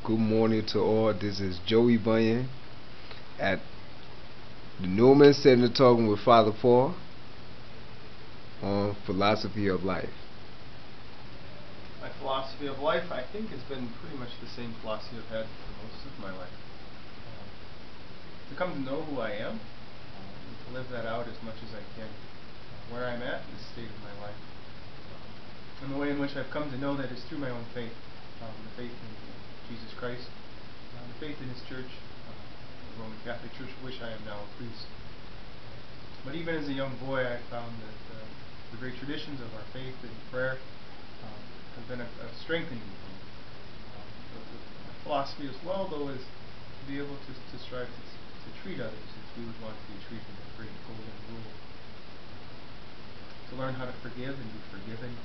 Good morning to all. This is Joey Bunyan at the Newman Center talking with Father Paul on philosophy of life. My philosophy of life, I think, has been pretty much the same philosophy I've had for most of my life. To come to know who I am, and to live that out as much as I can, where I'm at in the state of my life. And the way in which I've come to know that is through my own faith, the faith in Jesus Christ, the faith in His Church, the Roman Catholic Church, of which I am now a priest. But even as a young boy, I found that the great traditions of our faith and prayer have been a strengthening for me. My philosophy as well, though, is to be able to strive to treat others as we would want to be treated, a great golden rule. To learn how to forgive and be forgiven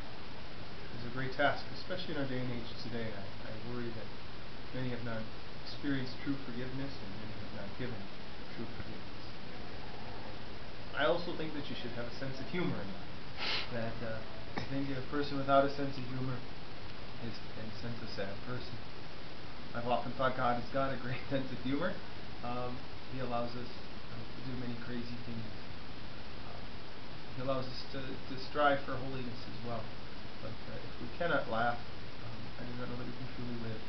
is a great task, especially in our day and age today. I worry that many have not experienced true forgiveness and many have not given true forgiveness. I also think that you should have a sense of humor in life. That I think a person without a sense of humor is, in a sense, a sad person. I've often thought God has got a great sense of humor. He allows us to do many crazy things. He allows us to strive for holiness as well. But if we cannot laugh, I do not know that we can truly live.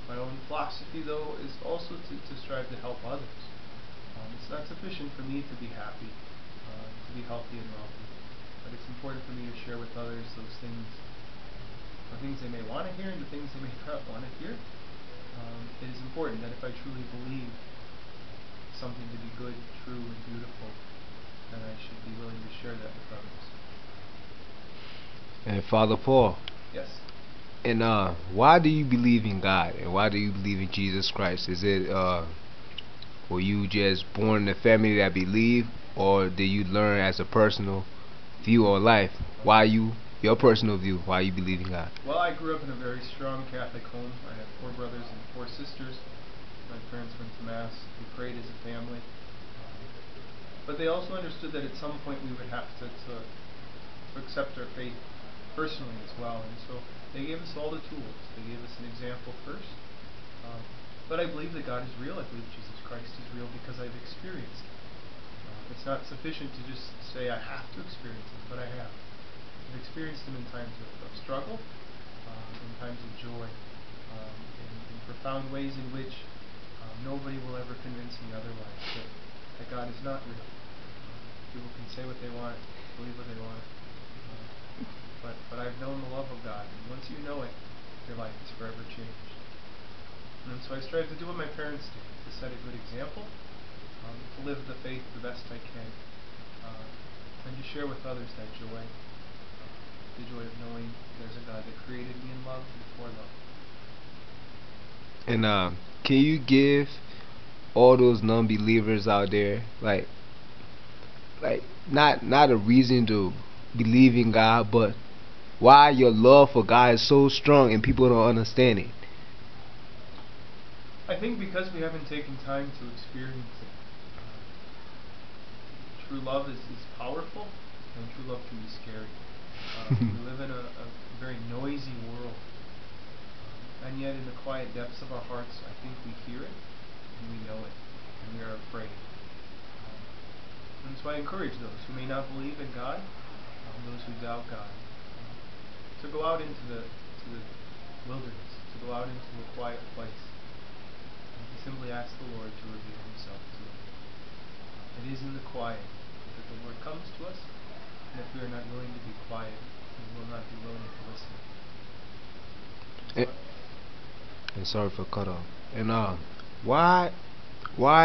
My own philosophy, though, is also to strive to help others. It's not sufficient for me to be happy, to be healthy and wealthy, but it's important for me to share with others those things, the things they may want to hear and the things they may not want to hear. It is important that if I truly believe something to be good, true, and beautiful, then I should be willing to share that with others. And Father Paul. Yes. And why do you believe in God and why do you believe in Jesus Christ? Is it were you just born in a family that believe, or did you learn as a personal view on life? Why your personal view? Why you believe in God? Well, I grew up in a very strong Catholic home. I had 4 brothers and 4 sisters. My parents went to Mass. We prayed as a family. But they also understood that at some point we would have to accept our faith personally as well. And so they gave us all the tools. They gave us an example first. But I believe that God is real. I believe Jesus Christ is real because I've experienced Him. It's not sufficient to just say I have to experience Him, but I have. I've experienced Him in times of struggle, in times of joy, in profound ways in which nobody will ever convince me otherwise that God is not real. People can say what they want, believe what they want, but I've known the love of God, and once you know it, your life is forever changed. And so I strive to do what my parents did, to set a good example, to live the faith the best I can, and to share with others that joy, the joy of knowing there's a God that created me in love and for love. And can you give all those non-believers out there like not a reason to believe in God, but why your love for God is so strong and people don't understand it? I think because we haven't taken time to experience it. True love is powerful, and true love can be scary. We live in a very noisy world, and yet in the quiet depths of our hearts, I think we hear it, and we know it, and we are afraid. And so I encourage those who may not believe in God, those who doubt God, to go out into the wilderness, to go out into a quiet place, and to simply ask the Lord to reveal Himself to them. It is in the quiet that the Lord comes to us, and if we are not willing to be quiet, we will not be willing to listen. And sorry for cut off. And why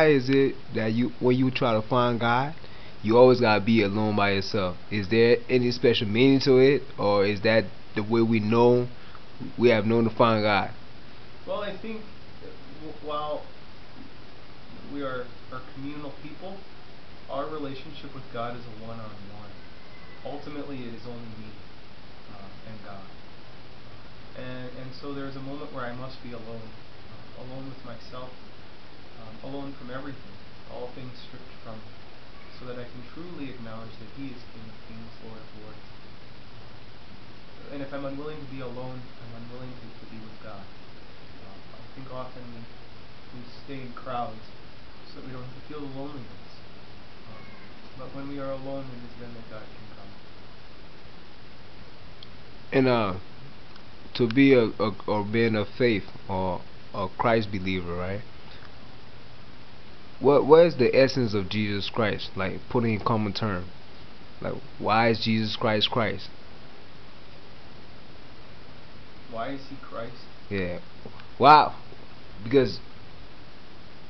is it that when you try to find God, you always gotta be alone by yourself? Is there any special meaning to it, or is that the way we have known to find God? Well, I think while we are communal people, our relationship with God is a one-on-one. Ultimately, it is only me and God. And so there's a moment where I must be alone, alone with myself, alone from everything, all things stripped from me, so that I can truly acknowledge that He is King of Kings, Lord of Lords. and if I'm unwilling to be alone, I'm unwilling to be with God. I think often we stay in crowds so that we don't have to feel the loneliness. But when we are alone, it is then that God can come. And to be a man of faith or a Christ believer, right? What is the essence of Jesus Christ? Like, putting in common term, like, why is Jesus Christ Christ? Why is he Christ? Yeah. Wow. Because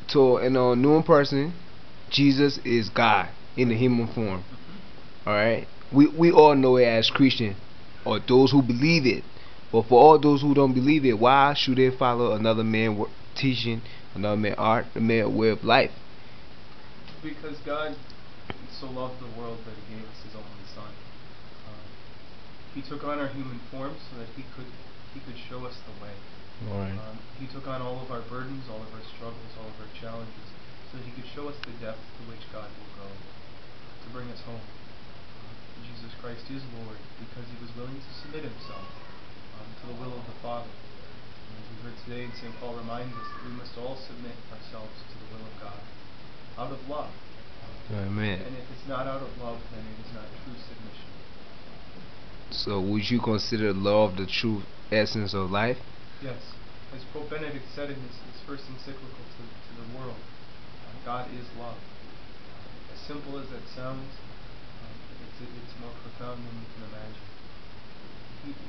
to a new person, Jesus is God in the human form. All right. We all know it as Christian, or those who believe it. But for all those who don't believe it, why should they follow another man teaching, another man art, a man way of life? Because God so loved the world that he gave us his only Son. He took on our human form so that he could show us the way. Right. He took on all of our burdens, all of our struggles, all of our challenges, so that he could show us the depth to which God will go to bring us home. Jesus Christ is Lord because he was willing to submit himself to the will of the Father. And as we heard today, St. Paul reminds us that we must all submit ourselves to the will of God out of love. Amen. And if it's not out of love, then it is not true submission. So would you consider love the true essence of life? Yes. As Pope Benedict said in his first encyclical to the world, God is love. As simple as that sounds, it's more profound than you can imagine.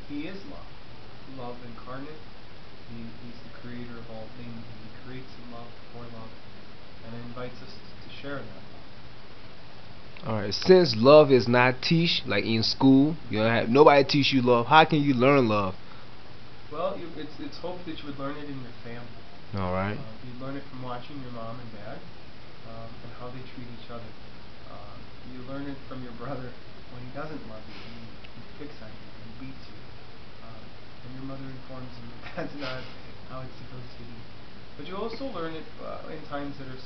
He is love. Love incarnate. He's the creator of all things. He creates in love, for love, and invites us to share that love. Alright, since love is not teach, like in school, you don't have nobody teach you love, how can you learn love? Well, it's hoped that you would learn it in your family. Alright. You learn it from watching your mom and dad and how they treat each other. You learn it from your brother when he doesn't love you and he picks on you and beats you. And your mother informs him that that's not how it's supposed to be. But you also learn it in times that are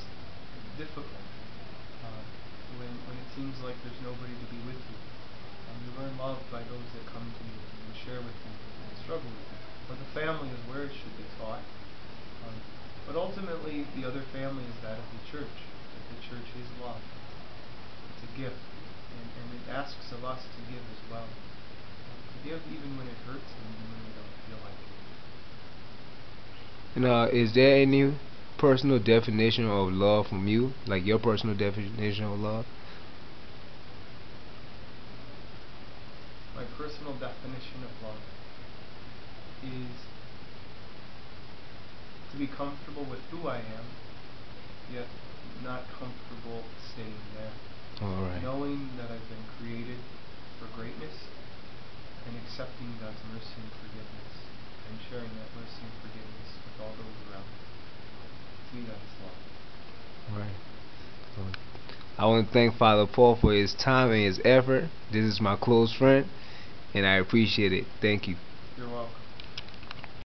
difficult. When it seems like there's nobody to be with you. You learn love by those that come to you and share with you and struggle with you. But the family is where it should be taught. But ultimately, the other family is that of the church. That the church is love. It's a gift. And it asks of us to give as well. To give even when it hurts and even when we don't feel like it. And is there any personal definition of love from you? Like your personal definition of love? My personal definition of love is to be comfortable with who I am, yet not comfortable staying there. Alright. Knowing that I've been created for greatness and accepting God's mercy and forgiveness and sharing that mercy and forgiveness with all those around me. To me, that's love. Right. I want to thank Father Paul for his time and his effort. This is my close friend, and I appreciate it. Thank you. You're welcome.